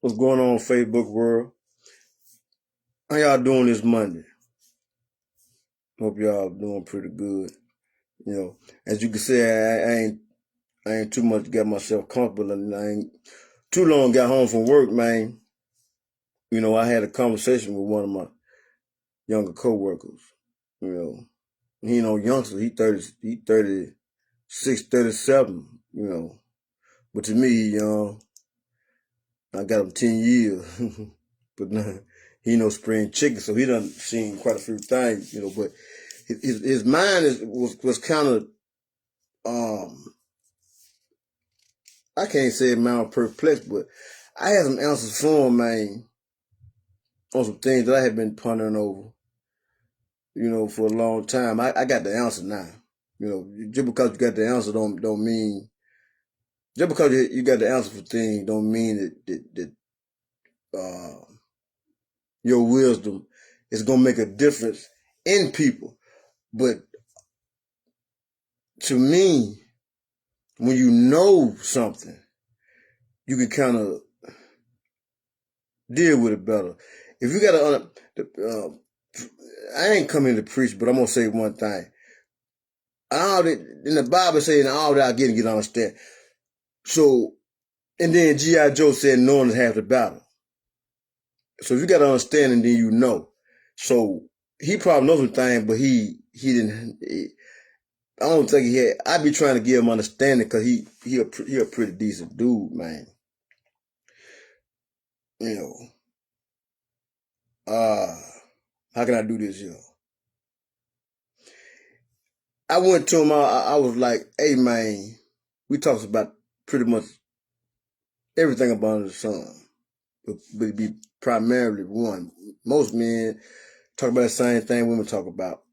What's going on, Facebook world? How y'all doing this Monday? Hope y'all doing pretty good. As you can see, I ain't too much got myself comfortable, and I ain't too long got home from work, man. I had a conversation with one of my younger coworkers. You know, he no youngster. He 36, 37. But to me, I got him 10 years. But he no spring chicken, so he done seen quite a few things. But his mind was kind of I can't say amount perplexed, but I had some answers for him, man, on some things that I had been pondering over, for a long time. I got the answer now. Just because you got the answer don't mean just because you got the answer for things don't mean that your wisdom is gonna make a difference in people. But to me, when you know something, you can kind of deal with it better. If you got I ain't coming to preach, but I'm gonna say one thing. All that in the Bible saying all that I get understand. So, and then G.I. Joe said knowing is half the battle. So if you got to understand, and then you know. So he probably knows some things, but he didn't. I don't think he had. I be trying to give him understanding because he a pretty decent dude, man. You know. How can I do this here? I went to him. I was like, "Hey, man, we talked about pretty much everything about the sun, but it be primarily one. Most men talk about the same thing women talk about,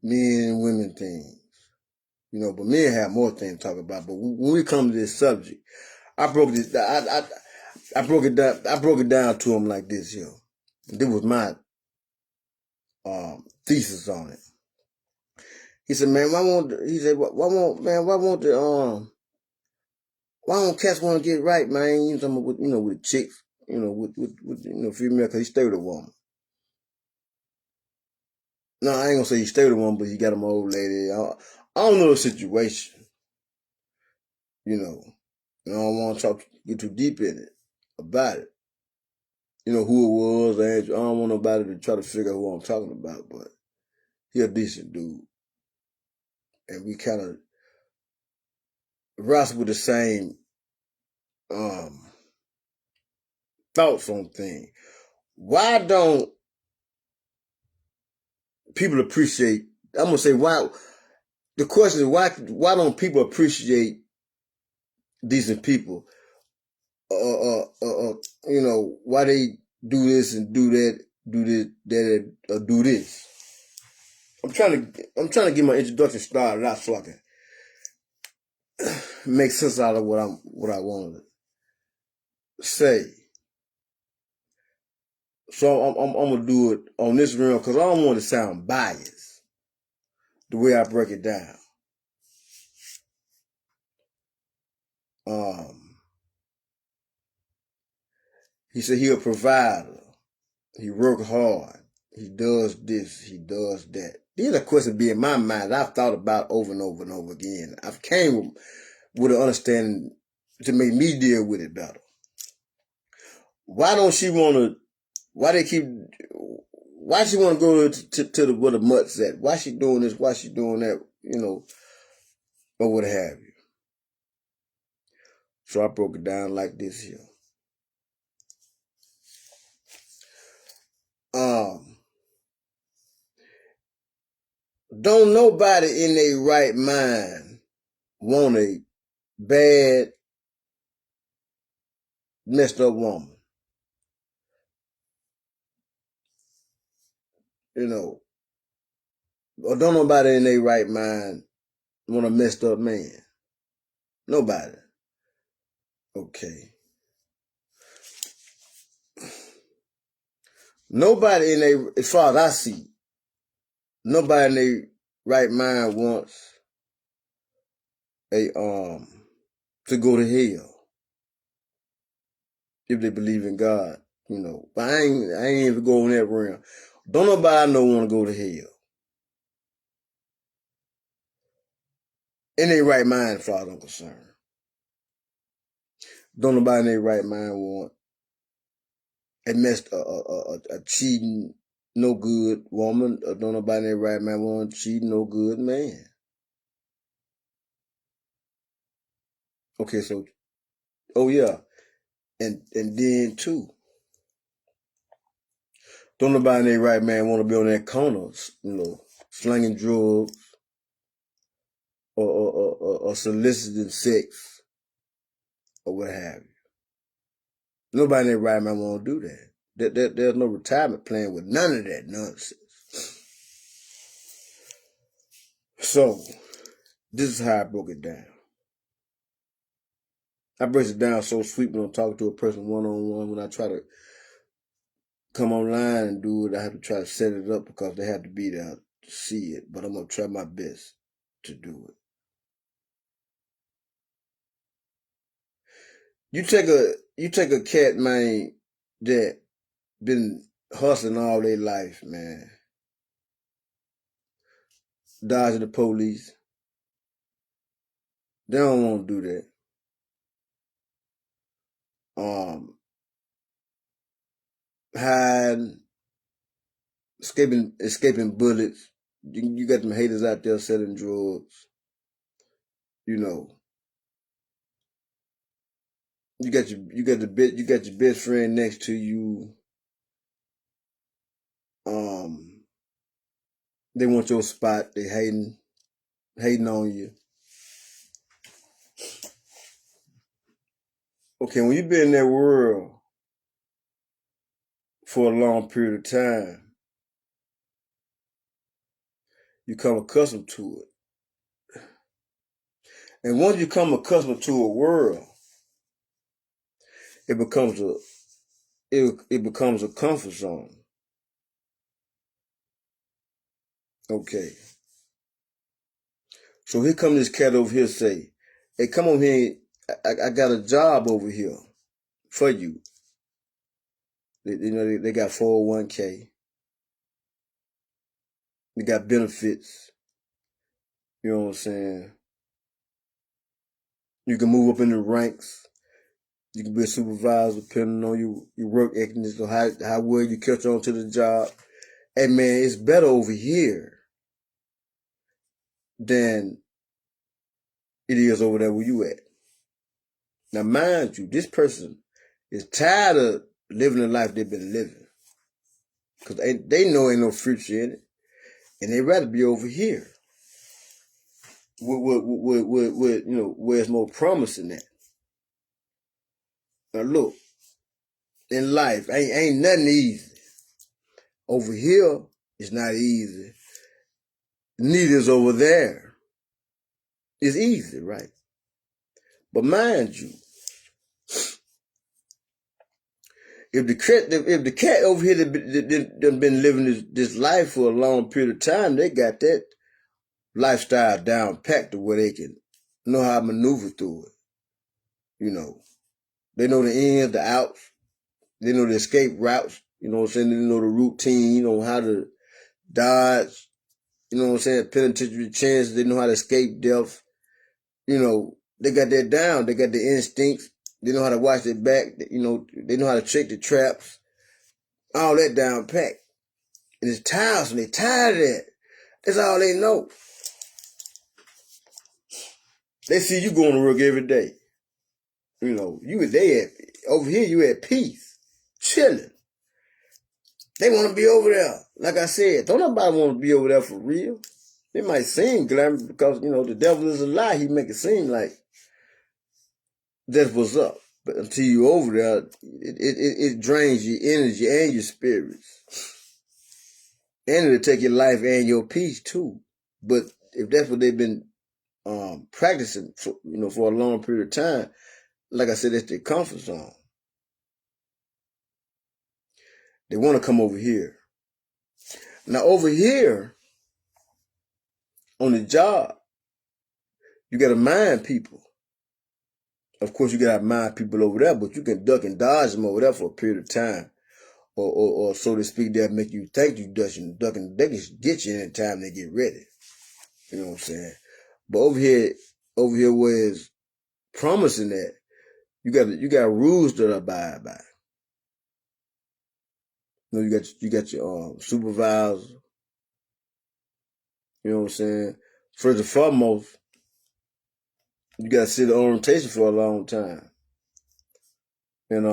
men and women things, but men have more things to talk about. But when we come to this subject, I broke this. I broke it down. I broke it down to him like this, This was my thesis on it. He said, "Man, why won't?" He said, "Why won't, man? Why won't the Why don't cats want to get right, man? With chicks, with female, because he stayed with a woman. No, I ain't gonna say he stayed with a woman, but he got him old lady. I don't know the situation, you know. I don't want to get too deep in it about it. Who it was. I don't want nobody to try to figure out who I'm talking about, but he a decent dude, and we kind of wrestle with the same thoughts on things. Why don't people appreciate? I'm gonna say why. The question is why don't people appreciate decent people? Why they do this and do that, or do this? I'm trying to get my introduction started out so I can make sense out of what I wanted to say. So I'm gonna do it on this realm because I don't want to sound biased the way I break it down. He said he a provider. He work hard. He does this. He does that. These are questions be in my mind I've thought about over and over and over again. I've came with an understanding to make me deal with it better. Why don't she want to? Why she want to go to where the mutts at? Why she doing this? Why she doing that? Or what have you. So I broke it down like this here. Don't nobody in their right mind want a bad, messed up woman. Or don't nobody in their right mind want a messed up man. Nobody. Okay. Nobody as far as I see, nobody in their right mind wants to go to hell. if they believe in God, But I ain't even going that realm. Don't nobody I know want to go to hell. In their right mind, as far as I'm concerned. Don't nobody in their right mind want a cheating, no good woman. Or don't nobody in their right mind want a cheating, no good man. Okay, so, oh yeah. And then too, don't nobody in their right man want to be on that corner, slinging drugs or soliciting sex or what have you. Nobody in their right man want to do that. There's no retirement plan with none of that nonsense. So, this is how I broke it down. I break it down so sweet when I'm talking to a person one-on-one. When I try to come online and do it, I have to try to set it up because they have to be there to see it. But I'm going to try my best to do it. You take a cat, man, that been hustling all their life, man. Dodging the police. They don't want to do that. Hiding, escaping bullets. You got them haters out there selling drugs. You got your best friend next to you. They want your spot. They hating on you. Okay, when you've been in that world for a long period of time, you come accustomed to it. And once you come accustomed to a world, it becomes a comfort zone. Okay. So here come this cat over here say, hey, come on here. I got a job over here for you. They got 401k. They got benefits. You know what I'm saying? You can move up in the ranks. You can be a supervisor depending on your work ethic or how well you catch on to the job. Hey man, it's better over here than it is over there where you at. Now mind you, this person is tired of living the life they've been living. Because they know ain't no future in it. And they rather be over here. Where it's more promising at. Now look, in life, ain't nothing easy. Over here, it's not easy. Neither is over there. It's easy, right? But mind you, if the cat over here that been living this life for a long period of time, they got that lifestyle down packed to where they can know how to maneuver through it. They know the ins, the outs. They know the escape routes. You know what I'm saying? They know the routine. How to dodge. You know what I'm saying? Penitentiary chances. They know how to escape death. They got that down. They got the instincts. They know how to watch their back. They know how to check the traps. All that down packed. And it's tiresome. They tired of that. That's all they know. They see you going to work every day. Over here, you at peace. Chilling. They want to be over there. Like I said, don't nobody want to be over there for real. It might seem glamorous because, the devil is a lie. He make it seem like that's what's up. But until you over there, it drains your energy and your spirits. And it'll take your life and your peace too. But if that's what they've been practicing for a long period of time, like I said, it's their comfort zone. They want to come over here. Now over here, on the job, you got to mind people. Of course, you gotta mind people over there, but you can duck and dodge them over there for a period of time. Or so to speak, they'll make you think you ducking. They can get you anytime they get ready. You know what I'm saying? But over here where it's promising that, you got rules to abide by. You know, you got your supervisor. You know what I'm saying? First and foremost, you got to sit in orientation for a long time, and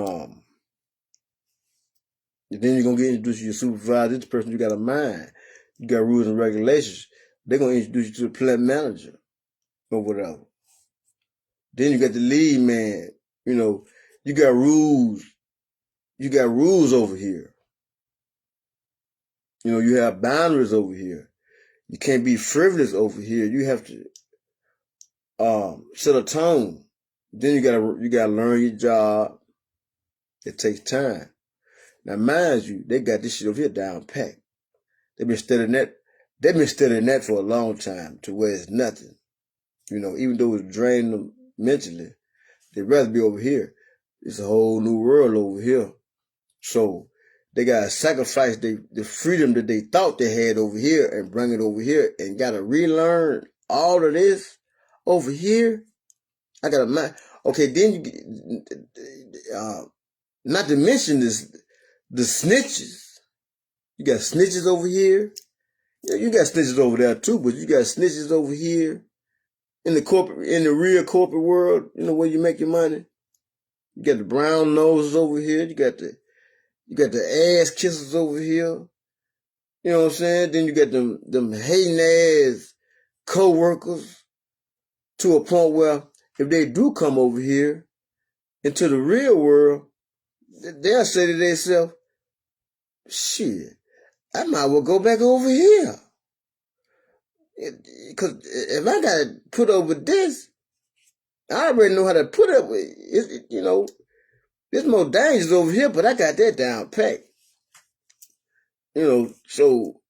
then you're gonna get introduced to your supervisor. This person you got a mind. You got rules and regulations. They're gonna introduce you to the plant manager or whatever. Then you got the lead man. You know, you got rules. You got rules over here. You know, you have boundaries over here. You can't be frivolous over here. You have to set a tone. Then you gotta learn your job. It takes time. Now, mind you, they got this shit over here down pat. They've been studying that. They've been studying that for a long time to where it's nothing. You know, even though it's draining them mentally, they'd rather be over here. It's a whole new world over here. So they gotta sacrifice the freedom that they thought they had over here and bring it over here and gotta relearn all of this over here. I gotta mind. Okay, then you not to mention this, the snitches. You got snitches over here. Yeah, you got snitches over there too, but you got snitches over here in the real corporate world. You know where you make your money. You got the brown noses over here. You got the ass kissers over here. You know what I'm saying? Then you got them hating ass co-workers to a point where if they do come over here into the real world, they'll say to themselves, shit, I might well go back over here. Because if I got to put up with this, I already know how to put up with it. You know, there's more dangers over here, but I got that down pat. You know, so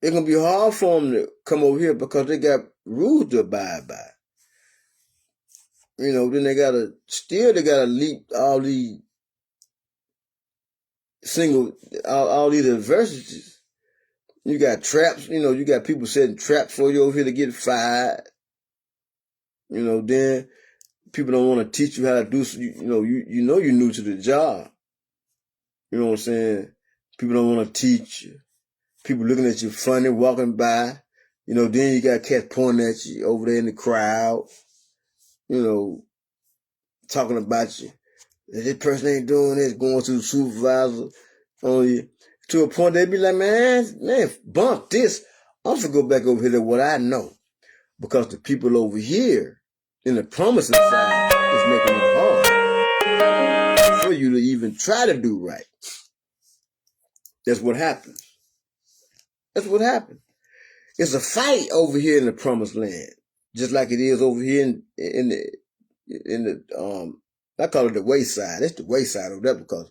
it's going to be hard for them to come over here because they got rules to abide by. You know, then they got to leap all these all these adversities. You got traps, you know, you got people setting traps for you over here to get fired. You know, then people don't want to teach you how to do, you know you're new to the job. You know what I'm saying? People don't want to teach you. People looking at you funny, walking by. You know, then you got cats pointing at you over there in the crowd. You know, talking about you. This person ain't doing this, going to the supervisor on you. To a point they be like, man, bump this. I'm gonna go back over here to what I know. Because the people over here in the promising side is making it hard for you to even try to do right. That's what happens. That's what happens. It's a fight over here in the promised land, just like it is over here in the I call it the wayside. It's the wayside over there because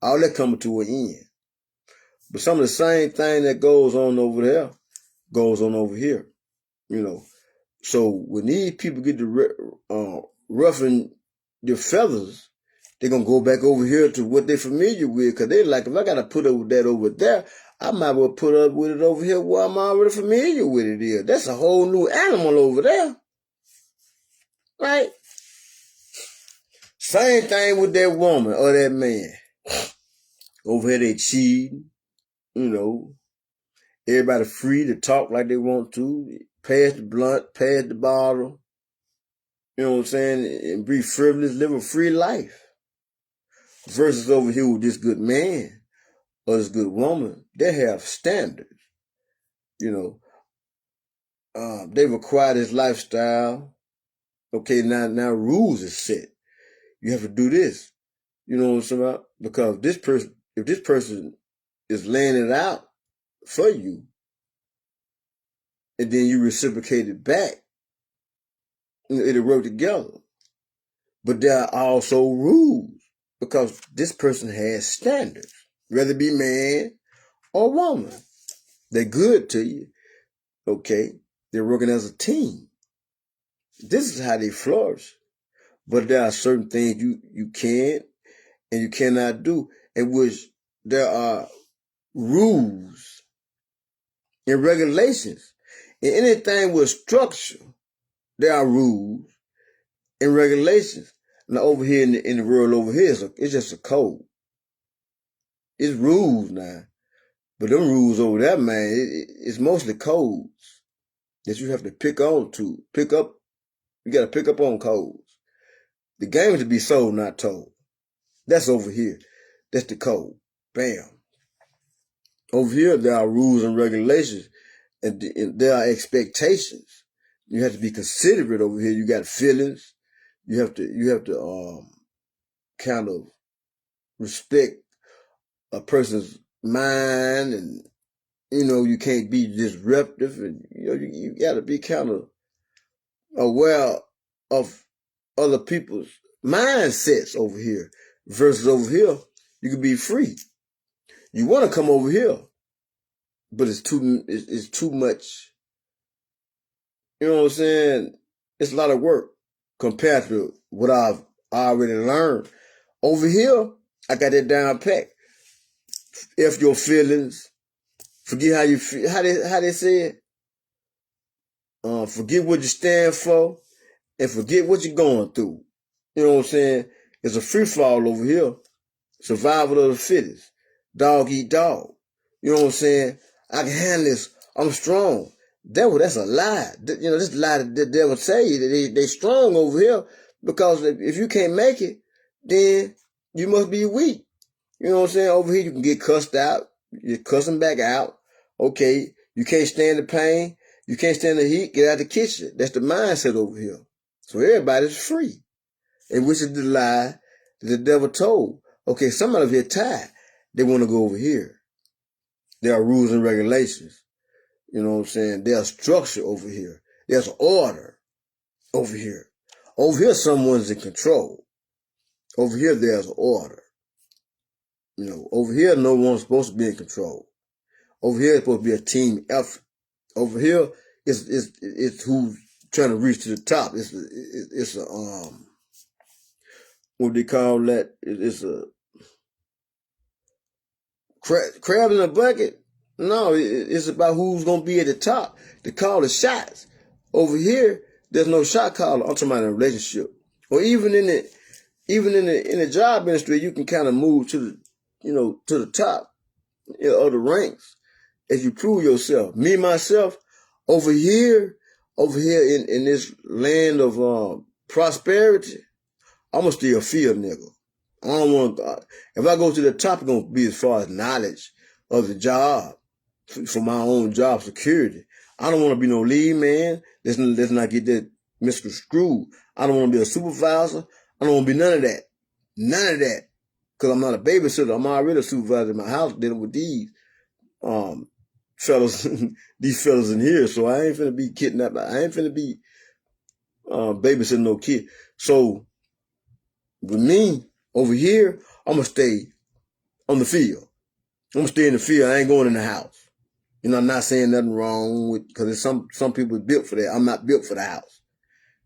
all that coming to an end. But some of the same thing that goes on over there goes on over here. You know. So when these people get to roughing their feathers, they're going to go back over here to what they're familiar with. Because they're like, if I got to put up with that over there, I might well put up with it over here where I'm already familiar with it is. That's a whole new animal over there. Right? Same thing with that woman or that man. Over here they cheating. You know, everybody free to talk like they want to. Pass the blunt, pass the bottle. You know what I'm saying? And be frivolous, live a free life. Versus over here with this good man or this good woman, they have standards. You know, they require this lifestyle. Okay, now rules is set. You have to do this. You know what I'm saying about? Because if this person is laying it out for you, and then you reciprocate it back, it'll work together. But there are also rules because this person has standards, whether it be man or woman. They're good to you. Okay? They're working as a team. This is how they flourish. but there are certain things you can and you cannot do, in which there are rules and regulations. And anything with structure, there are rules and regulations. Now over here in the world over here, it's just a code. It's rules now. But them rules over there, man, it's mostly codes that you have to pick up. You got to pick up on codes. The game is to be sold, not told. That's over here. That's the code. Bam. Over here, there are rules and regulations, and there are expectations. You have to be considerate over here. You got feelings. You have to kind of respect a person's mind, and you can't be disruptive, and you got to be kind of aware of other people's mindsets over here. Versus over here, you can be free. You want to come over here, but it's too much. You know what I'm saying? It's a lot of work compared to what I've already learned. Over here, I got that down pat. F your feelings. Forget how you feel. How they say it? Forget what you stand for, and forget what you're going through. You know what I'm saying? It's a free fall over here. Survival of the fittest. Dog eat dog. You know what I'm saying? I can handle this. I'm strong. Devil, that's a lie. This lie that the devil tell you that they strong over here, because if you can't make it, then you must be weak. You know what I'm saying? Over here you can get cussed out. You're cussing back out. Okay, you can't stand the pain. You can't stand the heat. Get out the kitchen. That's the mindset over here. So everybody's free. And which is the lie that the devil told. Okay, somebody over here tired. They want to go over here. There are rules and regulations. You know what I'm saying? There's structure over here. There's order over here. Over here, someone's in control. Over here, there's order. Over here, no one's supposed to be in control. Over here, it's supposed to be a team effort. Over here, it's who's trying to reach to the top. It's a what they call that? It's a crab in a bucket. No, it's about who's gonna be at the top to call the shots. Over here, there's no shot caller. I'm talking about in a relationship, or even in the job industry, you can kind of move to the top of the ranks as you prove yourself. Me myself, over here in this land of prosperity, I'm gonna still feel nigga. I don't want. If I go to the top, it's gonna be as far as knowledge of the job, for my own job security. I don't want to be no lead man. Let's not get that Mr. Screw. I don't want to be a supervisor. I don't want to be none of that. None of that. Because I'm not a babysitter. I'm already a supervisor in my house dealing with these fellas, these fellas in here. So I ain't finna be kidnapped. I ain't finna be babysitting no kid. So with me over here, I'm gonna stay on the field. I'm gonna stay in the field. I ain't going in the house. I'm not saying nothing wrong with, because some people built for that. I'm not built for the house.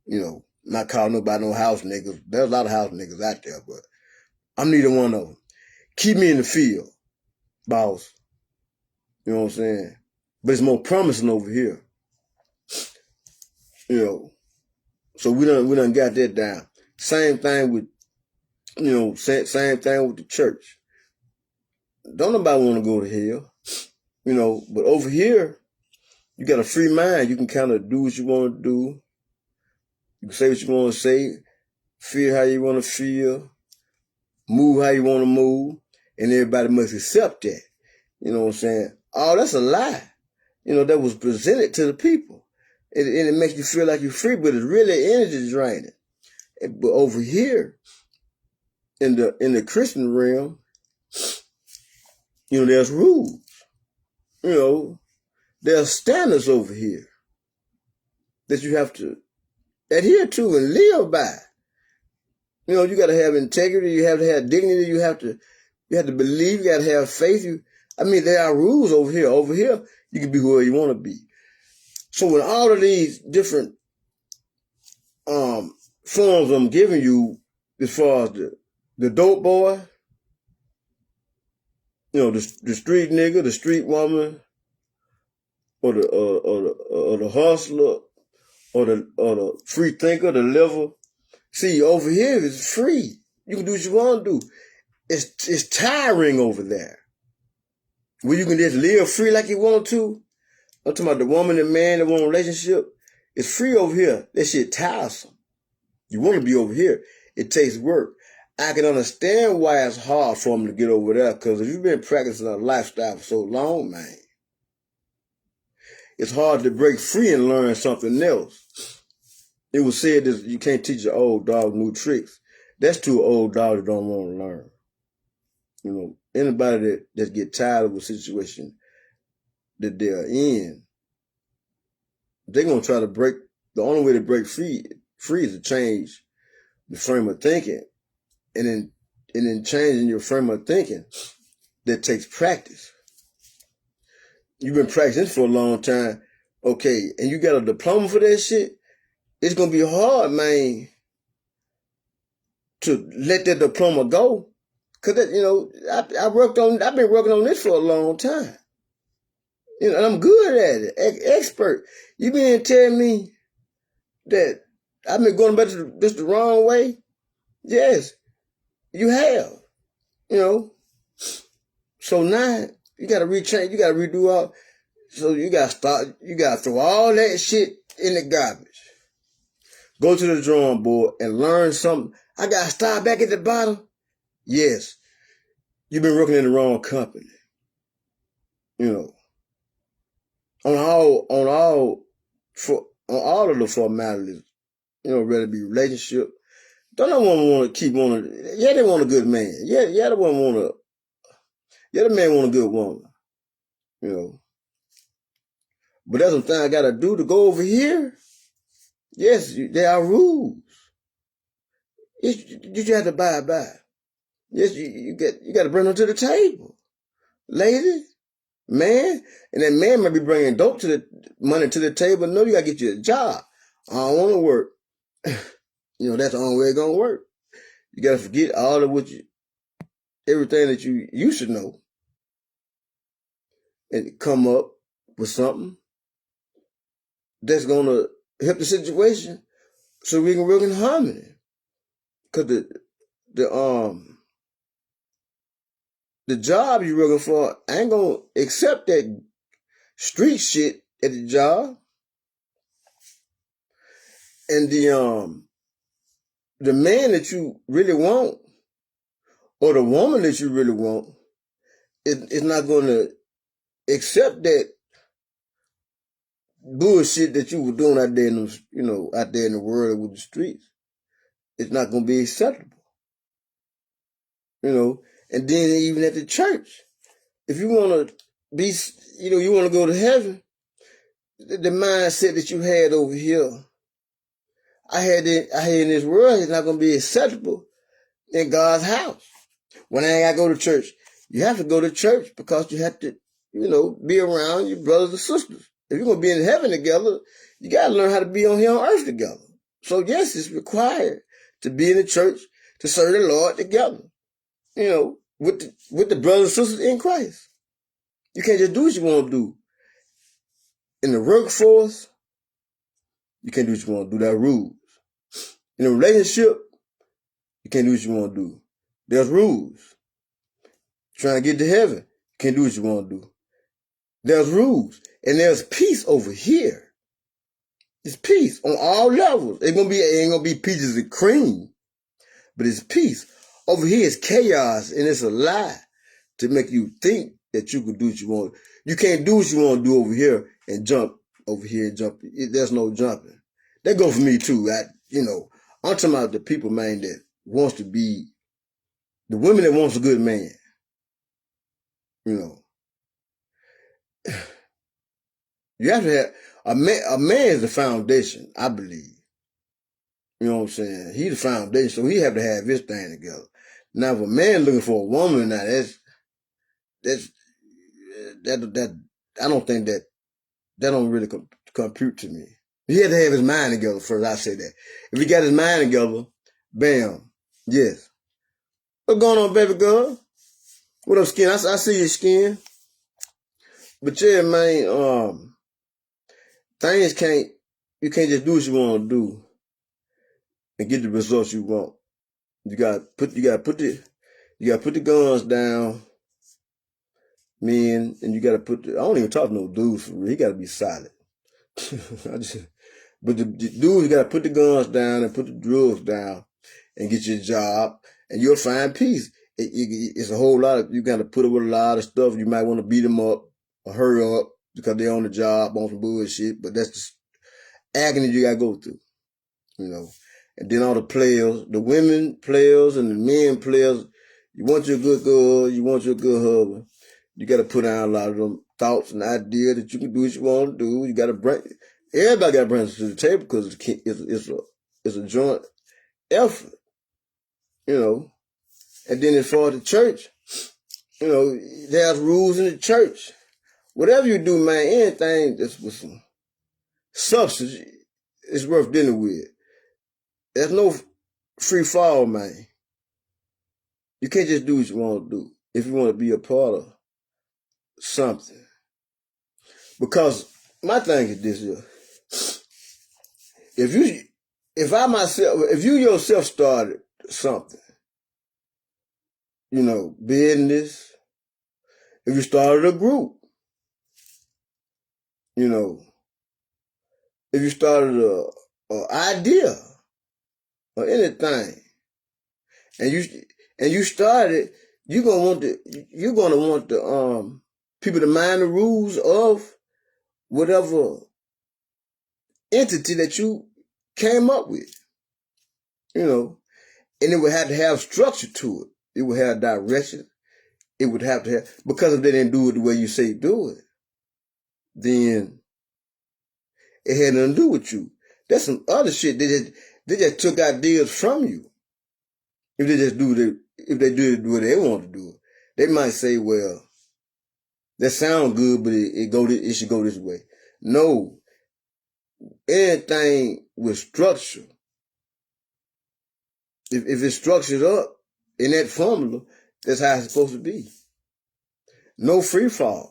Not calling nobody no house niggas. There's a lot of house niggas out there, but I'm neither one of them. Keep me in the field, boss. You know what I'm saying? But it's more promising over here. So we done got that down. Same thing with, same thing with the church. Don't nobody want to go to hell. But over here, you got a free mind. You can kind of do what you want to do. You can say what you want to say, feel how you want to feel, move how you want to move, and everybody must accept that. You know what I'm saying? Oh, that's a lie. That was presented to the people. And it makes you feel like you're free, but it's really energy draining. But over here, in the Christian realm, there's rules. There's standards over here that you have to adhere to and live by. You got to have integrity. You have to have dignity. You have to believe. You got to have faith. There are rules over here. Over here, you can be whoever you want to be. So when all of these different forms I'm giving you as far as the dope boy, the street nigga, the street woman, or the hustler, or the free thinker, the liver. See, over here it's free. You can do what you want to do. It's tiring over there, where you can just live free like you want to. I'm talking about the woman and man that want a relationship. It's free over here. That shit tiresome. You want to be over here. It takes work. I can understand why it's hard for them to get over there, because if you've been practicing a lifestyle for so long, man, it's hard to break free and learn something else. It was said that you can't teach an old dog new tricks. That's to an old dog that don't want to learn. Anybody that get tired of a situation that they're in, they're going to try to break. The only way to break free is to change the frame of thinking. And then changing your frame of thinking, that takes practice. You've been practicing for a long time, okay, and you got a diploma for that shit. It's gonna be hard, man, to let that diploma go, cause I've been working on this for a long time, and I'm good at it, expert. You been telling me that I've been going about this the wrong way? Yes. You have, So now you gotta rechange, you gotta redo all. So you gotta throw all that shit in the garbage. Go to the drawing board and learn something. I gotta start back at the bottom. Yes, you've been working in the wrong company. On all of the formalities. Whether it be relationship. Don't no woman want to keep on. Yeah, they want a good man. Yeah, the woman want a. Yeah, the man want a good woman. But that's something I gotta do to go over here. Yes, there are rules. You have to abide by. Yes, you got to bring them to the table, ladies, man, and that man might be bringing money to the table. No, you got to get you a job. I don't want to work. That's the only way it's gonna work. You got to forget all of everything that you used to know, and come up with something that's gonna help the situation, so we can work in harmony. Cause the job you're working for ain't gonna accept that street shit at the job. And the man that you really want, or the woman that you really want, is not gonna accept that bullshit that you were doing out there in out there in the world with the streets. It's not gonna be acceptable. And then even at the church, if you wanna be, you wanna go to heaven, the mindset that you had over here, I had in this world, is not gonna be acceptable in God's house. When I ain't gotta go to church, you have to go to church because you have to, be around your brothers and sisters. If you're gonna be in heaven together, you gotta learn how to be on here on earth together. So yes, it's required to be in the church to serve the Lord together. With the brothers and sisters in Christ. You can't just do what you want to do. In the workforce, you can't do what you want to do. There are rules. In a relationship, you can't do what you want to do. There's rules. Trying to get to heaven, you can't do what you want to do. There's rules. And there's peace over here. It's peace on all levels. It ain't gonna be peaches and cream, but it's peace. Over here is chaos, and it's a lie to make you think that you can do what you want. You can't do what you want to do over here and jump over here and jump. There's no jumping. That goes for me too. I'm talking about the people, man, that wants to be the women that wants a good man. You have to have a man is the foundation, I believe. You know what I'm saying? He's the foundation, so he have to have his thing together. Now, if a man looking for a woman, now that I don't think that don't really compute to me. He had to have his mind together first. I say that. If he got his mind together, bam, yes. What's going on, baby girl? What up, Skin? I see your Skin. But yeah, man, things you can't just do what you want to do and get the results you want. You gotta put the guns down, men, and you gotta I don't even talk to no dudes for real. He gotta be solid. But the dudes, you gotta put the guns down and put the drugs down and get your job, and you'll find peace. It's a whole lot of, you gotta put up with a lot of stuff. You might want to beat them up or hurry up because they're on the job on some bullshit, but that's just agony you gotta go through, you know. And then all the players, the women players and the men players, you want your good girl, you want your good husband. You got to put down a lot of them thoughts and ideas that you can do what you want to do. You got to everybody got to bring it to the table because it's a joint effort, you know. And then as far as the church, you know, there's rules in the church. Whatever you do, man, anything that's with some substance is worth dealing with. There's no free fall, man. You can't just do what you want to do if you want to be a part of something. Because my thing is this here. If you yourself started something, you know, business, if you started a group, you know, if you started a idea or anything, and you started, you're gonna want the people to mind the rules of whatever entity that you came up with, you know, and it would have to have structure to it. It would have direction. It would have to have, because if they didn't do it the way you say do it, then it had nothing to do with you. That's some other shit. They just took ideas from you. If they do it the way they want to do it, they might say, well, that sounds good, but it should go this way. No. Anything with structure, if it's structured up in that formula, that's how it's supposed to be. No free fall.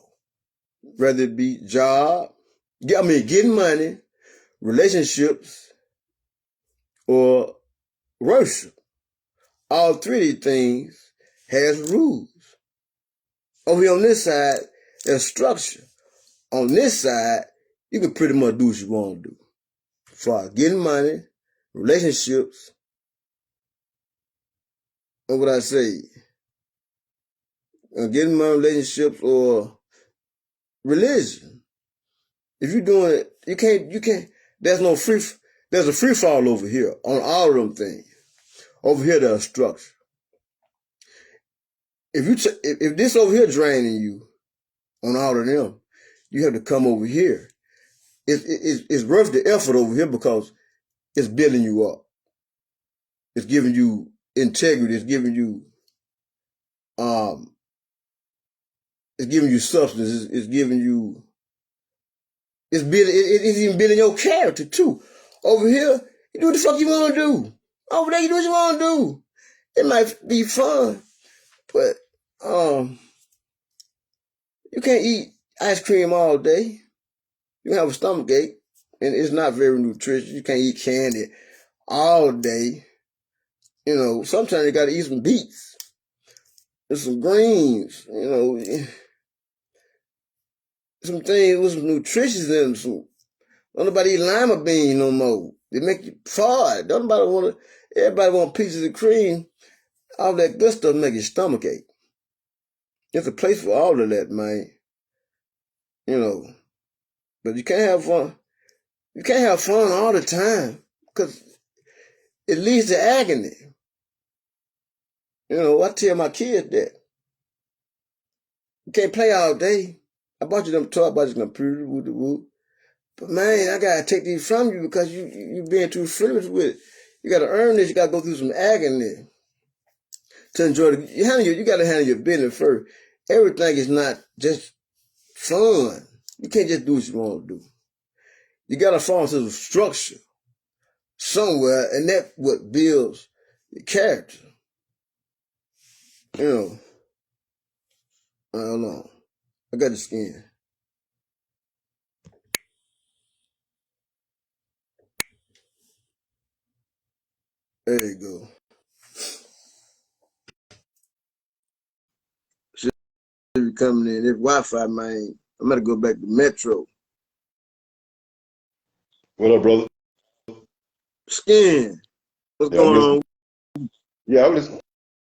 Whether it be job, getting money, relationships, or worship. All three of these things has rules. Over here on this side, there's structure. On this side, you can pretty much do what you want to do. As far as getting money, relationships, or what I say, getting money, relationships, or religion. If you're doing it, you can't, there's a free fall over here on all of them things. Over here, there's structure. If this over here draining you on all of them, you have to come over here. It's worth the effort over here because it's building you up. It's giving you integrity. It's giving you substance. It's giving you. It's even building your character too. Over here, you do what the fuck you want to do. Over there, you do what you want to do. It might be fun, but you can't eat ice cream all day. You have a stomach ache, and it's not very nutritious. You can't eat candy all day. You know, sometimes you got to eat some beets and some greens. You know, some things with some nutrition in them. Don't nobody eat lima beans no more. They make you fart. Everybody want pieces of cream. All that good stuff make your stomach ache. There's a place for all of that, man. You know, but you can't have fun. You can't have fun all the time because it leads to agony. You know, I tell my kids that. You can't play all day. I bought you them toys, I bought you computer, woo. But man, I gotta take these from you because you being too frivolous with it. You gotta earn this. You gotta go through some agony to enjoy it. You gotta handle your business first. Everything is not just fun. You can't just do what you want to do. You got to form some structure somewhere, and that's what builds your character. You know, I don't know. I got the skin. There you go. Should be coming in. If Wi-Fi, man, I'm gonna go back to Metro. What up, brother? Skin. What's going on? Yeah, I was listening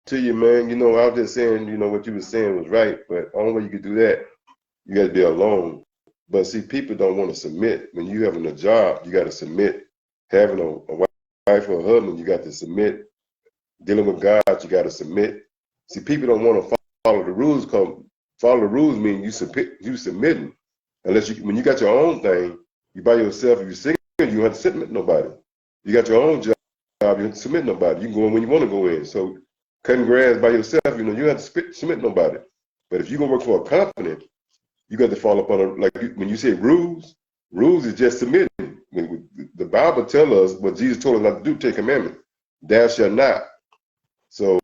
to you, man. You know, I was just saying, you know, what you were saying was right, but the only way you could do that, you got to be alone. But see, people don't want to submit. When you having a job, you got to submit. Having a wife or a husband, you got to submit. Dealing with God, you got to submit. See, people don't want to follow the rules. Because follow the rules mean you submitting. Unless you, when you got your own thing, you by yourself. If you're single, you don't have to submit nobody. You got your own job, you don't have to submit nobody. You can go in when you want to go in. So cutting grass by yourself, you know, you don't have to submit nobody. But if you go work for a company, you got to follow up on when you say rules is just submitting. The Bible tells us what Jesus told us not to do, take commandment. Thou shalt not. So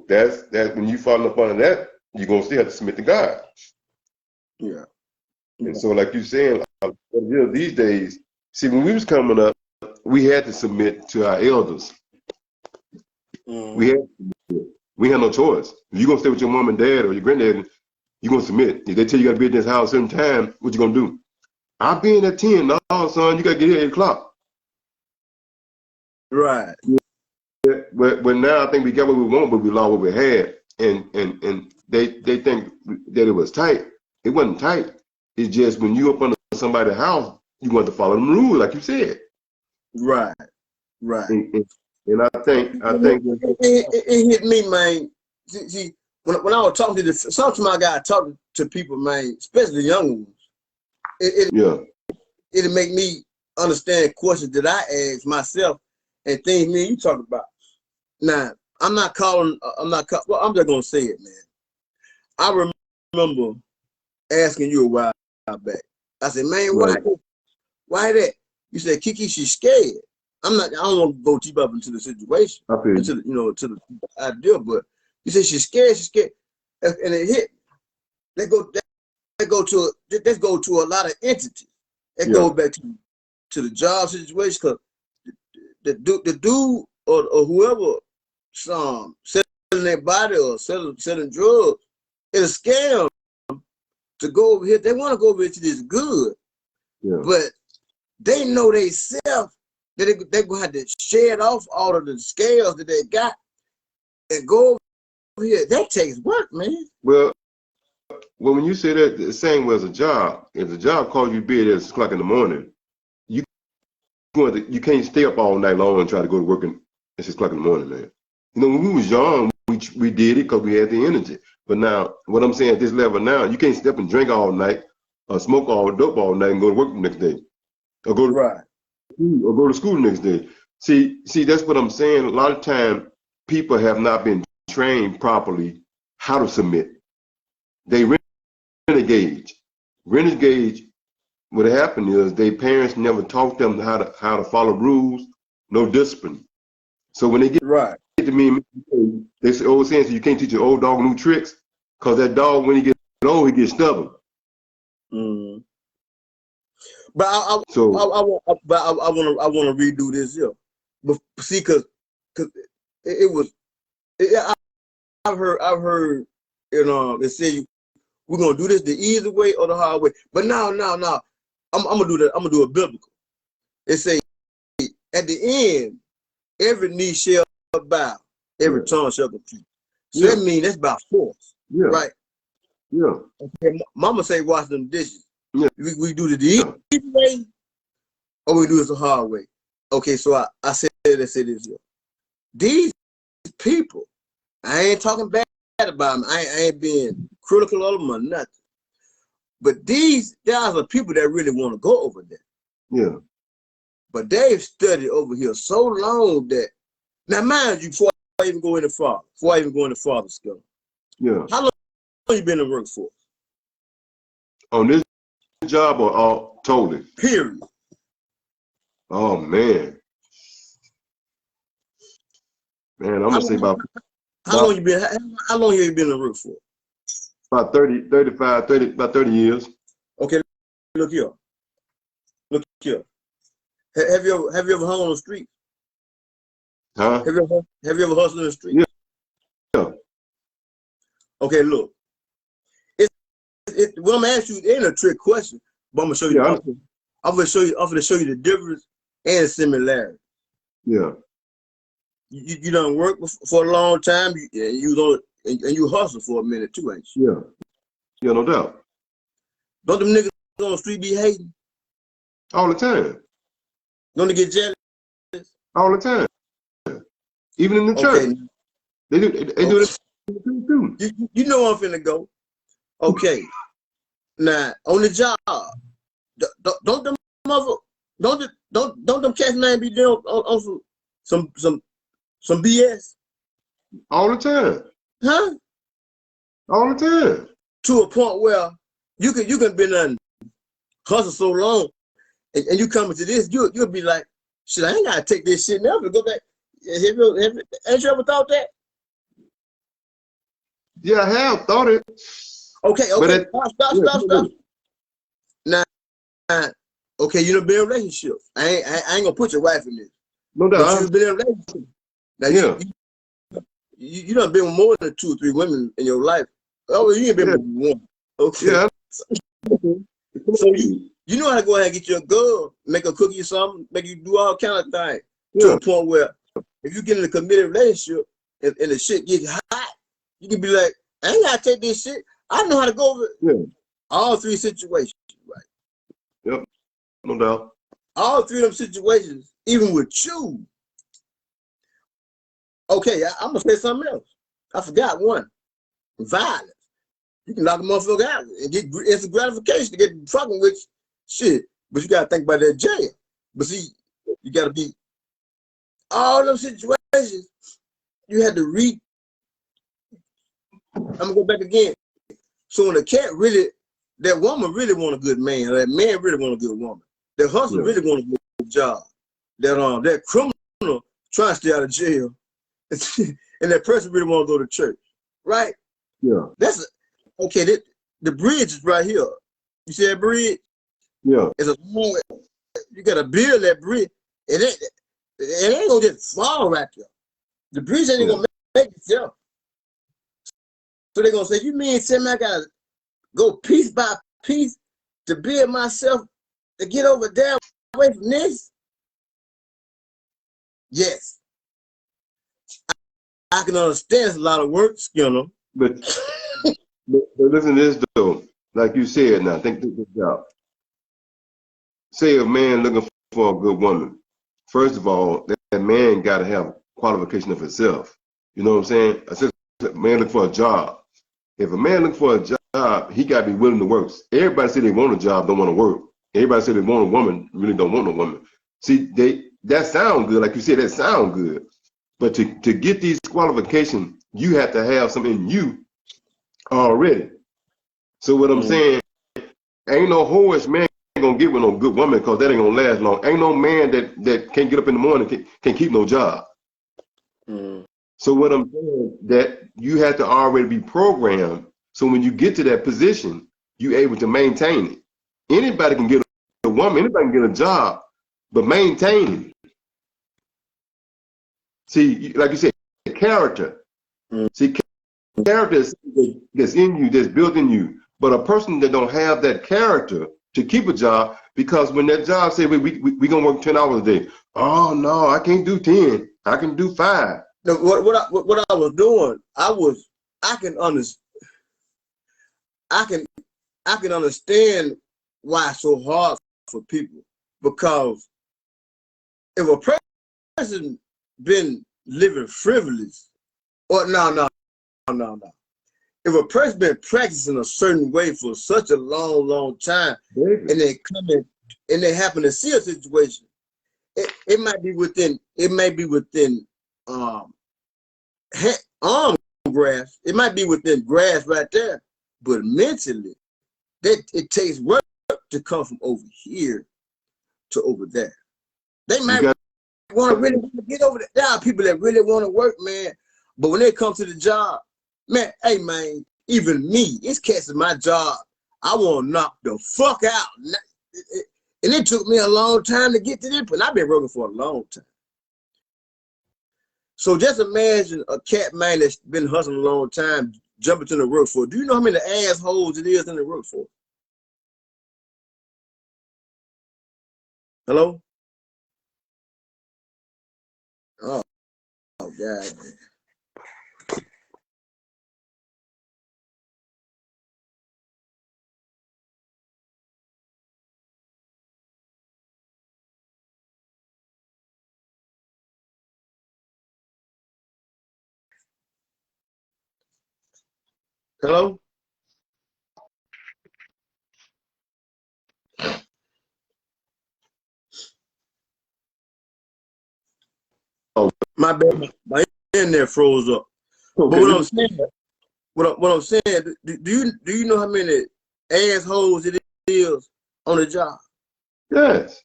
that's when you follow up on that, you're gonna still have to submit to God. Yeah. And so, like you're saying, these days, see, when we was coming up, we had to submit to our elders. We had no choice. If you're gonna stay with your mom and dad or your granddad, you're gonna submit. If they tell you gotta be at this house at a certain time, what you gonna do? I'll be in at 10. No, son, you gotta get here at 8 o'clock. Right. Yeah, but now I think we got what we want, but we lost what we had. And they think that it was tight. It wasn't tight. It's just when you up under somebody's house, you want to follow the rules, like you said. Right. Right. And I think it hit me, man. See, when I was talking to sometimes I got talking to people, man, especially the young ones. It'll make me understand questions that I ask myself and things me and you talk about. Now, I'm just gonna say it, man. I remember asking you a while back. I said, man, why that? You said, Kiki, she's scared. I don't want to go deep up into the situation, to the idea, but you said she's scared, and it hit. Let's go to a lot of entities. It goes back to the job situation, because the dude or whoever selling their body or selling drugs, it's a scam to go over here. They want to go over here to this good, but they know they self that they're going to have to shed off all of the scales that they got and go over here. That takes work, man. Well, when you say that, the same as a job. If the job calls you to be at 6 o'clock in the morning, you can't stay up all night long and try to go to work at 6 o'clock in the morning, man. You know, when we was young, we did it because we had the energy. But now, what I'm saying at this level now, you can't step and drink all night or smoke all dope all night and go to work the next day, or go to school the next day. See, that's what I'm saying. A lot of time, people have not been trained properly how to submit. They renegade. What happened is their parents never taught them how to follow rules, no discipline. So when they get to me, they say, "Oh, saying so you can't teach an old dog new tricks, because that dog, when he gets old, he gets stubborn." But I want to redo this here. But see, because I've heard it said we're gonna do this the easy way or the hard way. But now I'm gonna do that. I'm gonna do a biblical. It say at the end, every knee shall bow, every tongue shall confess. So that means that's about force, right? Yeah. Okay, Mama say wash them dishes. Yeah. We do it the easy way, or we do it the hard way. Okay, so I said this here. These people, I ain't talking bad about them. I ain't being critical of them or nothing. But these guys are people that really want to go over there. Yeah. But they've studied over here so long that, now mind you, before I even go into father school. Yeah. How long you been in the workforce? On this job or all totally? Period. Oh man, man, I'm How, gonna say about how long you been? How long you been in the roof for? about 30, 35, 30, about 30 years. Okay, look here. Look here. Have you ever hung on the street? Huh? Have you ever hustled in the street? Yeah. Yeah. Okay, look. What I'm asking you, it ain't a trick question, but I'm gonna show you. Yeah. I'm gonna show you the difference and similarity. Yeah. You done work for a long time, and you hustle for a minute too, ain't you? Yeah. Yeah, no doubt. Don't them niggas on the street be hating? All the time. Don't they get jealous? All the time. Even in the Okay. church. They do it in the church too. You know where I'm finna go. Okay. Now on the job, don't them mother don't them cats man be doing on some BS? All the time. Huh? All the time. To a point where you can been on hustle so long, and you coming to this, you'll be like, shit, I ain't gotta take this shit now to go back. Ain't you ever thought that? Yeah, I have thought it. Okay, stop. Now, okay, you done been in a relationship. I ain't gonna put your wife in this. No But doubt. you've been in a relationship. Now, Yeah. you done been with more than 2 or 3 women in your life. Oh, you ain't been with one. Okay. Yeah. So you know how to go ahead and get your girl, make her cook you something, make you do all kind of things. Yeah. To a point where if you get in a committed relationship and the shit gets hot, you can be like, I ain't gotta take this shit. I know how to go over all 3 situations, right? Yep. No doubt. All 3 of them situations, even with you. Okay, I'm gonna say something else. I forgot one. Violence. You can knock a motherfucker out and get instant gratification to get fucking with shit. But you gotta think about that jail. But see, you gotta be all them situations. You had to read. I'm gonna go back again. So when the cat really, that woman really want a good man, or that man really want a good woman. That hustler really want a good job. That criminal trying to stay out of jail, and that person really want to go to church, right? Yeah. That's okay. The bridge is right here. You see that bridge? Yeah. It's a long. You gotta build that bridge. It ain't gonna just fall right there. The bridge ain't gonna make itself. So they're gonna say, you mean tell me I gotta go piece by piece to build myself to get over there away from this? Yes. I can understand it's a lot of work, Skinner. But listen to this though. Like you said now, think this out. Say a man looking for a good woman. First of all, that man gotta have qualification of himself. You know what I'm saying? A man looking for a job. If a man looking for a job, he gotta be willing to work. Everybody say they want a job, don't want to work. Everybody say they want a woman, really don't want a woman. See, that sound good, like you said, that sound good. But to get these qualifications, you have to have something in you already. So what I'm saying, ain't no whorish man gonna get with no good woman because that ain't gonna last long. Ain't no man that can't get up in the morning can keep no job. So what I'm saying, that you have to already be programmed. So when you get to that position, you're able to maintain it. Anybody can get a woman, anybody can get a job, but maintain it. See, like you said, character. See, character is that's in you, that's built in you. But a person that don't have that character to keep a job, because when that job say we gonna work 10 hours a day, oh no, I can't do 10, I can do 5. No, what I was doing, I can understand why it's so hard for people, because if a person been living frivolous, or no. If a person been practicing a certain way for such a long time, and they come in and they happen to see a situation, it might be within arm grasp. It might be within grasp right there, but mentally, that it takes work to come from over here to over there. They might want to really get over that. There are people that really want to work, man. But when they come to the job, man, hey, man, even me, it's catching my job. I want to knock the fuck out. And it took me a long time to get to this, but I've been working for a long time. So just imagine a cat, man, that's been hustling a long time, jumping to the workforce. Do you know how many assholes it is in the workforce? Hello? Oh God. Hello? Oh, my bad. My internet froze up. okay. But what I'm saying, do you know how many assholes it is on the job? Yes.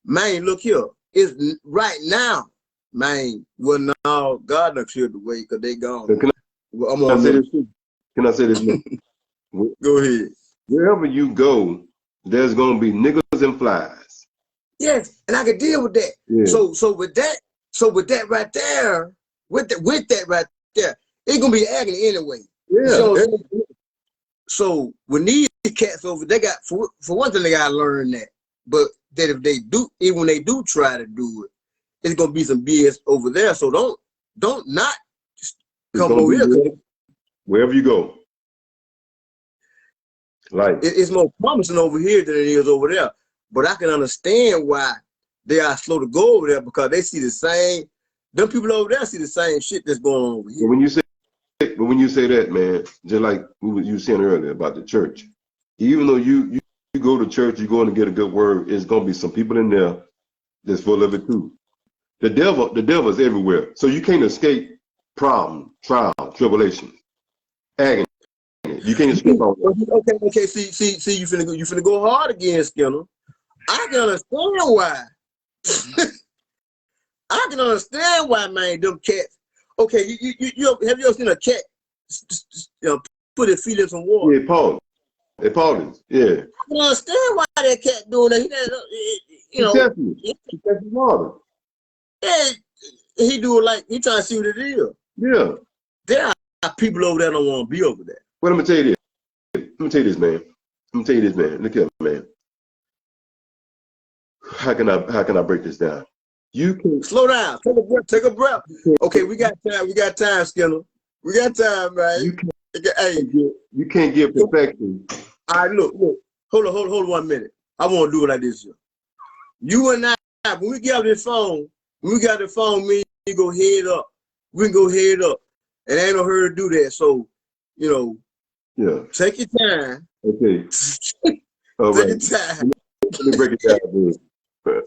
Man, look here. It's right now, man. Well, now God done cleared the way because they gone. So can I say this? Can I say this? Go ahead. Wherever you go, there's gonna be niggas and flies. Yes, and I can deal with that. Yeah. So with that right there, with that right there, it's gonna be agony anyway. Yeah. So when these cats over, they got for one thing they gotta learn that. But that if they do, even when they do try to do it, it's gonna be some BS over there. So don't not come over here. Wherever you go. Like it's more promising over here than it is over there. But I can understand why they are slow to go over there because they see the same. Them people over there see the same shit that's going on over here. But when you say that, man, just like you were saying earlier about the church, even though you go to church, you're going to get a good word. It's going to be some people in there that's full of it too. The devil is everywhere, so you can't escape problem, trial, tribulation, agony. You can't escape all that. Okay. See, you finna go hard again, Skinner. I can understand why. I can understand why, man. Them cats. Okay, you have you ever seen a cat put its feet in some water? Yeah, Paul. Hey, Paul. Yeah. I can understand why that cat doing that. He tested water. Yeah, he do it like he trying to see what it is. Yeah. There are people over there that don't want to be over there. Well, let me tell you this, man. Look here, man. How can I break this down? You can slow down. Take a breath. Okay, we got time, Skinner. We got time, man. You can't get perfection. All right, look. Hold on 1 minute. I want to do it like this. You and I, when we get off this phone, me and you go head up. We can go head up. And ain't no hurry to do that. So, yeah. Take your time. Okay. All right. Take your time. Let me break it down, dude.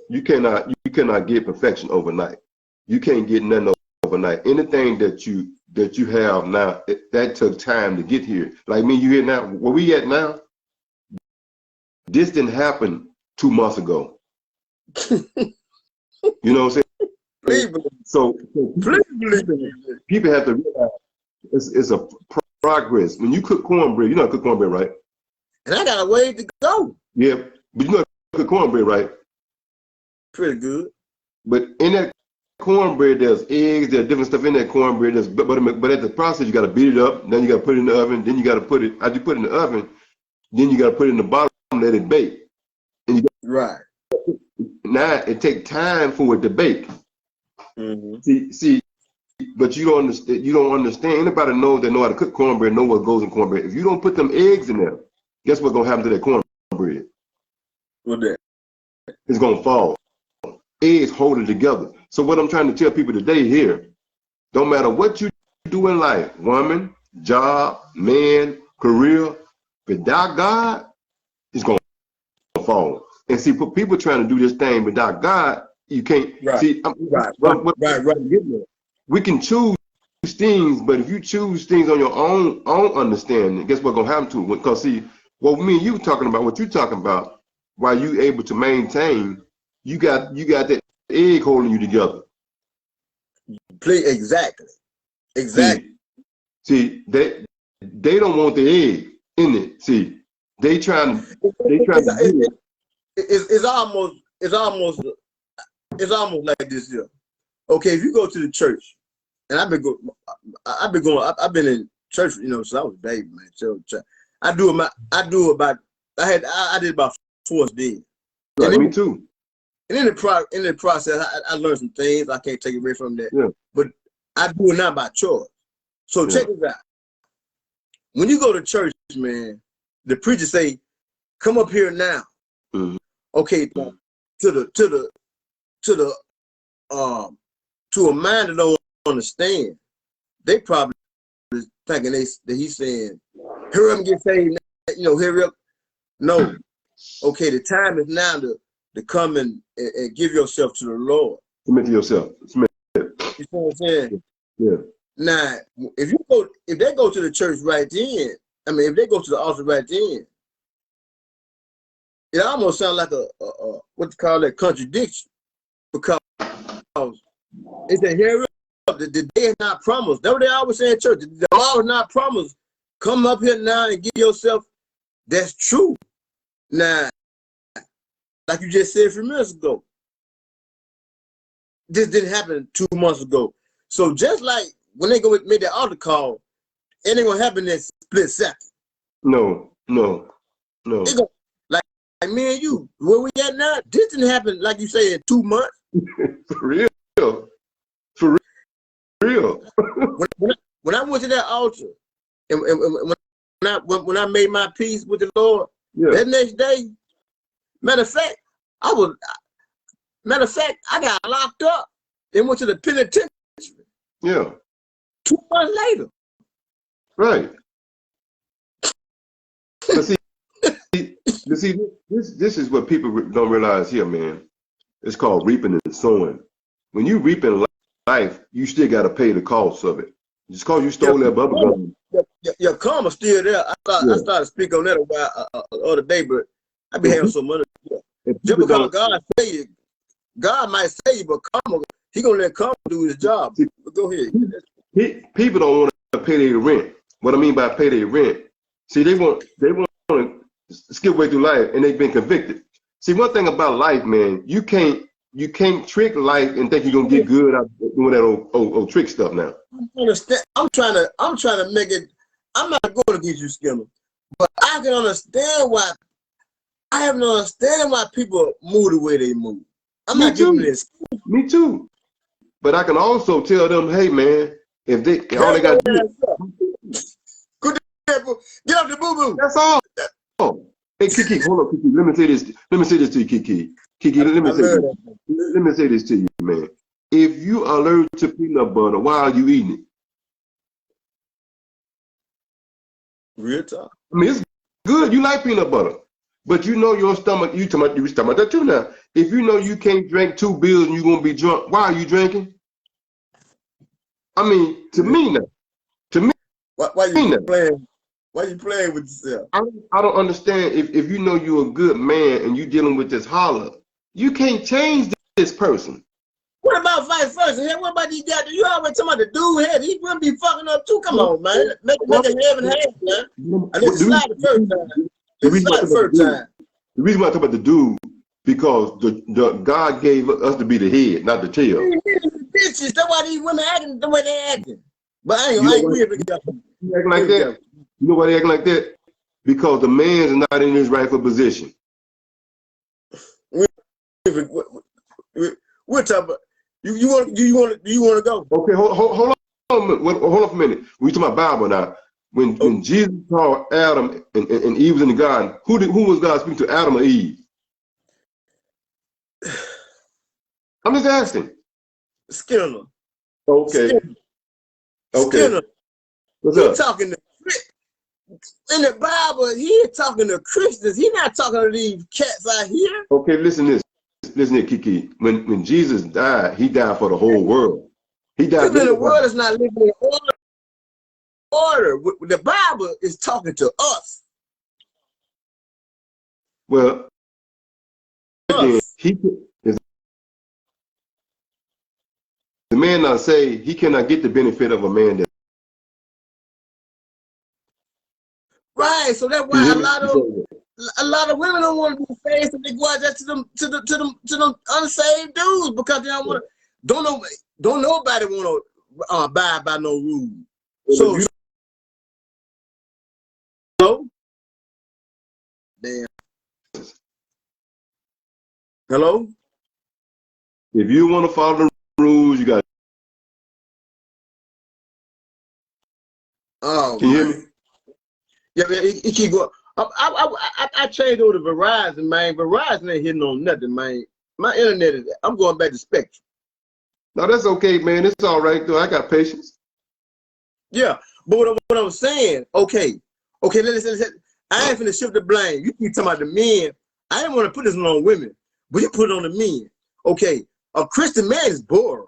You cannot get perfection overnight. You can't get nothing overnight. Anything that you have now, that took time to get here. Like me, you here now. Where we at now? This didn't happen 2 months ago. You know what I'm saying? Please people have to realize it's a progress. When you cook cornbread, you know how to cook cornbread, right? And I got a way to go. Yeah, but you know how to cook cornbread, right? Pretty good. But in that cornbread, there's eggs, there's different stuff in that cornbread. But at the process, you got to beat it up. Then you got to put it in the oven. Then you got to put it, after you put it in the oven, then you got to put it in the bottom and let it bake. And right. Now it takes time for it to bake. Mm-hmm. See, but you don't understand. You don't understand. Anybody know how to cook cornbread know what goes in cornbread. If you don't put them eggs in there, guess what's gonna happen to that cornbread? What that? It's gonna fall. Eggs hold it together. So what I'm trying to tell people today here, don't matter what you do in life, woman, job, man, career, without God, it's gonna fall. And see, people trying to do this thing without God, you can't. Right. See, right. We can choose things, but if you choose things on your own understanding, guess what's gonna happen to it? Because see, what me and you talking about, what you talking about, why you able to maintain you got that egg holding you together. Exactly. See, they don't want the egg in it. See, they trying to do it. It's almost like this here. Okay, if you go to the church, and I've been in church, since I was a baby, man. So I did about 4 days. Right, me too. And in the process, I learned some things. I can't take away from that. Yeah. But I do it not by choice. So check this out. When you go to church, man, the preacher say, "Come up here now." Mm-hmm. Okay, to a mind that don't understand, they probably thinking that he's saying, "Hurry up and get saved." Hurry up. No. Okay, the time is now to come and give yourself to the Lord. Submit to yourself. Submit. You see what I'm saying? Yeah. Now, if they go to the church right then, if they go to the altar right then, it almost sounds like a what you call that, contradiction, because it's a hurry up. The day is not promised. That's what they always say in church. The law is not promised. Come up here now and give yourself. That's true. Now, like you just said a few minutes ago, this didn't happen 2 months ago. So just like when they go make that altar call, it ain't gonna happen in a split second. No. They go, like me and you, where we at now, this didn't happen, like you say, in 2 months. For real. For real. when I went to that altar, and when I made my peace with the Lord, that next day, matter of fact, I got locked up and went to the penitentiary. Yeah. 2 months later. Right. But see, this is what people don't realize here, man. It's called reaping and sowing. When you reap in life, you still got to pay the cost of it. Just because you stole that bubble gum. Your karma's still there. I started to speak on that a while the other day, but I be having some money. Just because God say you, God might say you, but karma, he gonna let karma do his job. But go ahead. People don't want to pay their rent. What I mean by pay their rent, see, they want to skip way through life, and they've been convicted. See, one thing about life, man, you can't trick life and think you're gonna get good out doing that old trick stuff now. I'm trying to make it. I'm not going to get you, Skinner, but I can understand why. I have to understand why people move the way they move. I'm not giving this. Me too. But I can also tell them, hey man, if they all they got to do. Get off the boo-boo. That's all. Hey, Kiki, hold on, Kiki. Let me say this. Let me say this to you, Kiki. Kiki, let me say this to you, man. If you are allergic to peanut butter, why are you eating it? Real talk. I mean, it's good. You like peanut butter, but you know your stomach. You talking about that too now. If you know you can't drink 2 beers and you're gonna be drunk, why are you drinking? I mean, to me now. To me, why you playing? Why you playing with yourself? I don't understand. If you know you're a good man and you're dealing with this holler, you can't change this person. What about vice versa? Hey, what about these guys? You always talking about the dude here. He wouldn't be fucking up too. Come on, man. Make a heaven hand, man. And it's slide the first time. The reason why I talk about the dude, because the God gave us to be the head, not the tail. Bitches, that's why these women acting the way they acting. But I ain't weird. Acting like that. You know why they acting like that? Because the man is not in his rightful position. We're talking about you want to go? Okay, hold on for a minute. We talking about Bible now. When Jesus called Adam and Eve was in the garden, who was God speaking to, Adam or Eve? I'm just asking. Skinner. Okay. Skinner. Okay. Skinner. What's up? Talking in the Bible, he talking to Christians. He not talking to these cats out here. Okay, listen here, Kiki. When Jesus died, he died for the whole world. He died. The world is not living in order. The Bible is talking to us. Well, again, he is cannot say he cannot get the benefit of a man that. Right. So that's Can you why hear me? a lot of women don't want to be saved, and they go out there to them unsaved dudes because they don't want to. Don't nobody want to abide by no rules. So, damn. Hello. If you want to follow the rules, you got. Oh, can you hear me? Yeah, man, it keep going. I changed over to Verizon, man. Verizon ain't hitting on nothing, man. My internet is. I'm going back to Spectrum. No, that's okay, man. It's all right, though. I got patience. Yeah, but what I'm saying, okay, let's I ain't finna shift the blame. You keep talking about the men. I didn't want to put this on women, but you put it on the men. Okay, a Christian man is boring.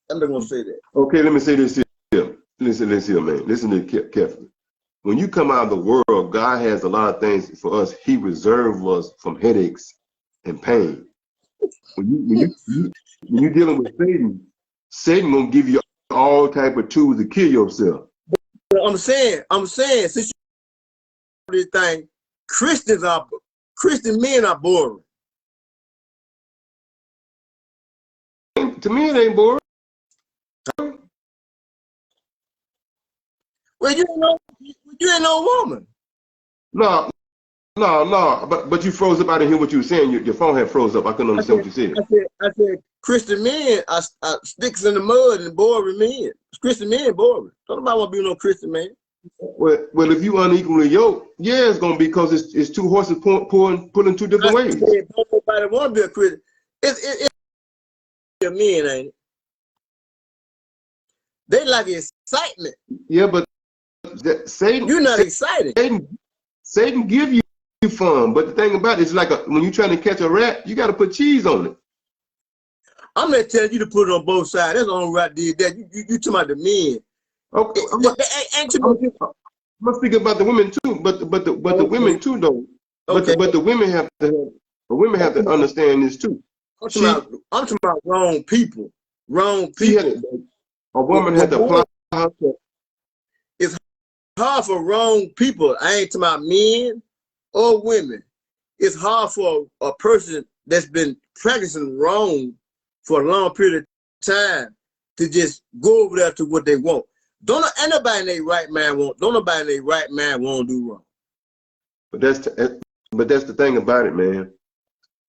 I'm not gonna say that. Okay, let me say this here. Listen here, man. Listen to carefully. When you come out of the world, God has a lot of things for us. He reserved us from headaches and pain. When you're dealing with Satan, Satan gonna give you all type of tools to kill yourself. But I'm saying, since you this thing, Christian men are boring. To me, it ain't boring. Well, you ain't no woman. No. But you froze up. I didn't hear what you were saying. Your phone had froze up. I couldn't understand what you said. I said Christian men are sticks in the mud and boring men. Christian men boring. Don't nobody want to be no Christian man. Well, if you unequally yoked, yeah, it's gonna be because it's two horses pulling two different ways. Said, don't nobody want to be a Christian. It's men, ain't it? They like excitement. Yeah, but Satan. You're not excited. Satan give you fun, but the thing about it is like when you're trying to catch a rat, you got to put cheese on it. I'm not telling you to put it on both sides. That's the only right did that. You talking about the men. Okay, I'm speaking about the women too, but the women too though. Okay. But the women have to understand this too. I'm talking about wrong people. Wrong people. A woman had to apply herself. It's hard for wrong people. I ain't talking about men or women. It's hard for a person that's been practicing wrong for a long period of time to just go over there to what they want. Don't nobody in their right mind want to do wrong. But that's the thing about it, man.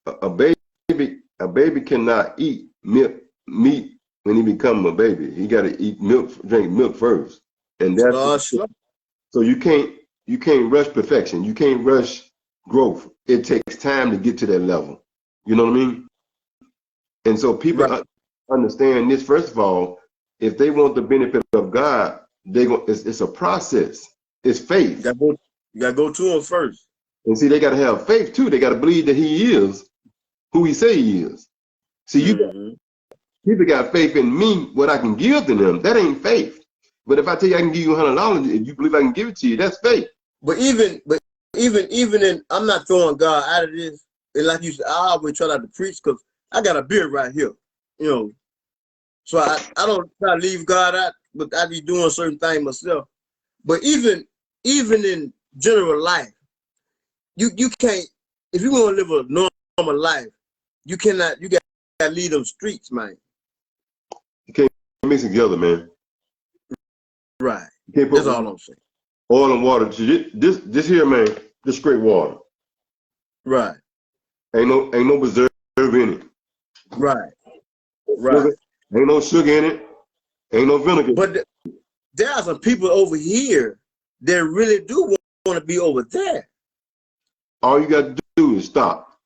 A baby cannot eat meat when he becomes a baby. He got to drink milk first, and that's so you can't rush perfection. You can't rush growth. It takes time to get to that level. You know what I mean? And so people understand this. First of all, if they want the benefit of God, it's a process. It's faith. You gotta go to him first. And see, they gotta have faith too. They gotta believe that he is who he say he is. See, people got faith in me, what I can give to them. That ain't faith. But if I tell you I can give you $100, if you believe I can give it to you, that's faith. But even in, I'm not throwing God out of this. And like you said, I always try not to preach because I got a beard right here, you know. So I don't try to leave God out, but I be doing certain things myself. But even in general life, you can't, if you want to live a normal life, you got to leave them streets, man. You can't mix it together, man. Right. You can't put That's all I'm saying. Oil and water. This here, man, this straight water. Right. Ain't no preserve in it. Right. Ain't no sugar in it. Ain't no vinegar. But there are some people over here that really do want to be over there. All you got to do is stop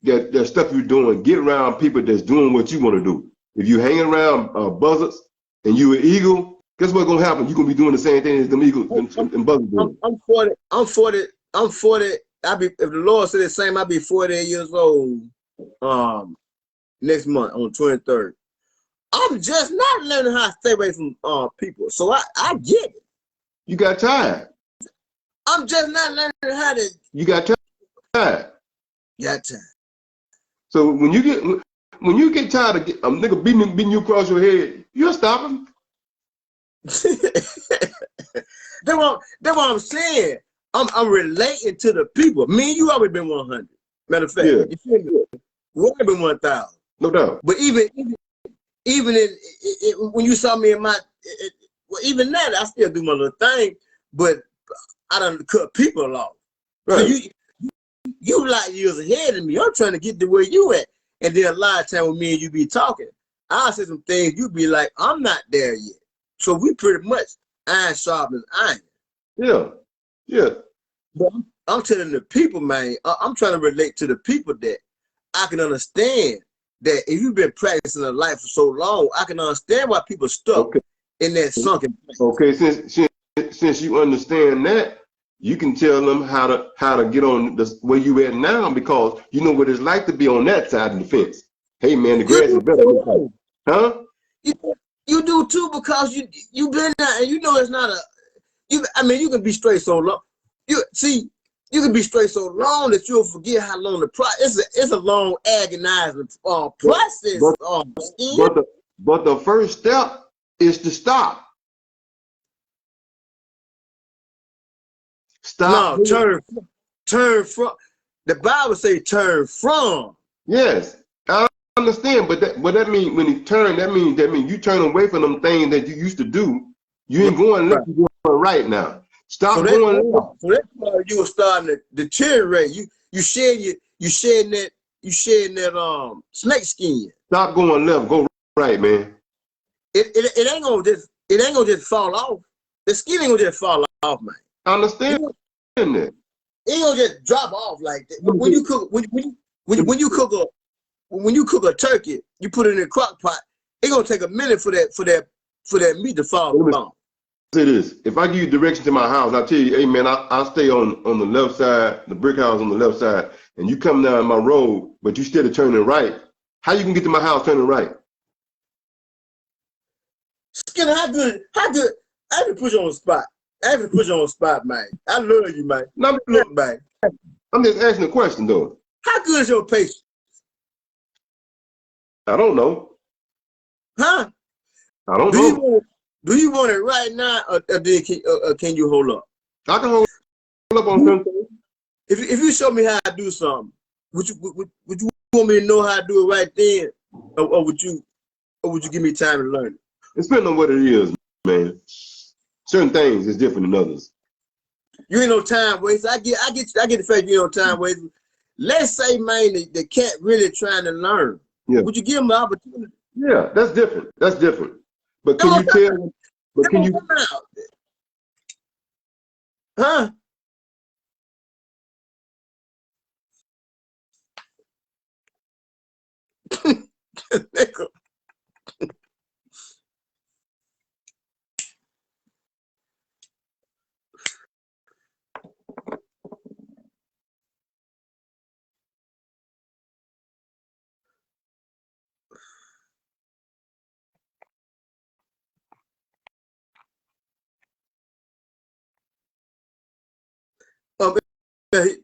that stuff you're doing. Get around people that's doing what you want to do. If you hang around buzzards and you an eagle, guess what's gonna happen? You're gonna be doing the same thing as them eagles and buzzards doing. I'm 40. If the Lord said the same, I'll be 48 years old next month on the 23rd. I'm just not learning how to stay away from people. So I get it. You got tired. I'm just not learning how to. You got tired. Got time. So when you when you get tired of a nigga beating you across your head, you'll stop him. That's what I'm saying. I'm relating to the people. Me and you always been 100. Matter of fact, Yeah. you feel me? We always been 1,000. No doubt. But even when you saw me in my, well, even that, I still do my little thing. But I done cut people off. Right. So you like years ahead of me. I'm trying to get to where you at. And then a lot of time when me and you be talking, I'll say some things, you be like, I'm not there yet. So we pretty much iron sharpens iron. Yeah. Yeah. But I'm telling the people, man, I'm trying to relate to the people that I can understand that if you've been practicing a life for so long, I can understand why people stuck in that sunken place. Okay, since you understand that, you can tell them how to get on where you at now, because you know what it's like to be on that side of the fence. Hey man, the grass is better. Huh? You do too, because you been there and you know it's not I mean, you can be straight so long. You can be straight so long that you'll forget how long the process. It's a long, agonizing process. But the first step is to stop. Stop. No, turn from. The Bible say turn from. Yes, I understand, but that means when you turn, that means you turn away from them things that you used to do. You ain't going left, you're going right now. Stop going left. So that's why you were starting to deteriorate. You shedding that snake skin. Stop going left, go right, man. It ain't gonna just fall off. The skin ain't gonna just fall off, man. I understand that. It ain't gonna just drop off like that. When you cook a turkey, you put it in a crock pot. It's gonna take a minute for that meat to fall off. Say this: if I give you direction to my house, I tell you, hey man, I stay on the left side, the brick house on the left side, and you come down my road, but you still turning right. How you can get to my house turning right? Skinner, how good? I have to put you on the spot. Man. I love you, man. Look, man. I'm just asking a question, though. How good is your patience? I don't know. Huh? I don't know. Do you want it right now, or can you hold up? I can hold up on something. If you show me how to do something, would you want me to know how to do it right then, or would you give me time to learn it? It's depending on what it is, man. Certain things is different than others. You ain't no time waster. I get the fact you ain't no time waster. Let's say, man, the cat really trying to learn. Yeah. Would you give him the opportunity? Yeah, that's different. That's different. But can you tell him? But can you? Huh?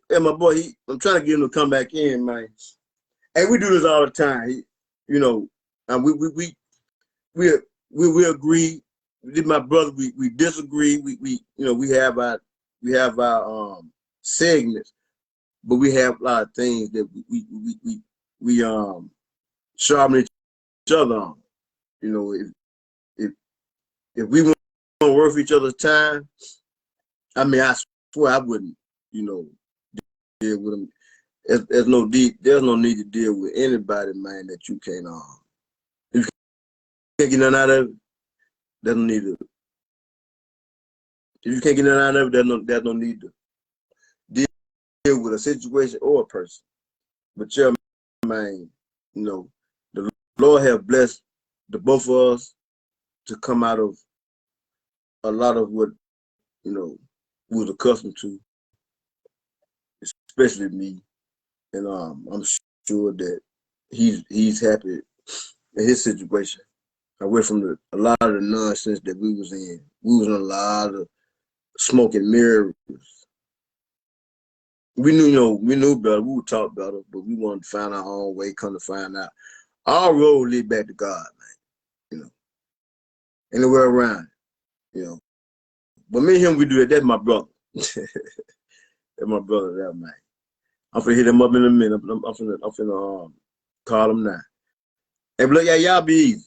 And my boy, I'm trying to get him to come back in, man. And we do this all the time. We agree. My brother, we disagree. We have our segments, but we have a lot of things that we sharpen each other on. If we want to work for each other's time, I mean, I swear I wouldn't, deal with them. There's no need to deal with anybody, man, that you can't if you can't get nothing out of it, there's no need to. If you can't get nothing out of it, there's no need to deal with a situation or a person. But yeah, man, the Lord have blessed the both of us to come out of a lot of what we was accustomed to, especially me. And I'm sure that he's happy in his situation. Away from a lot of the nonsense that we was in. We was in a lot of smoke and mirrors. We knew better. We would talk better, but we wanted to find our own way. Come to find out, All roads lead back to God, man. You know, anywhere around, you know. But me and him, we do that. That's my brother. That's my brother, that man. I'm finna hit him up in a minute. I'm finna call him now. Hey, look, y'all be easy.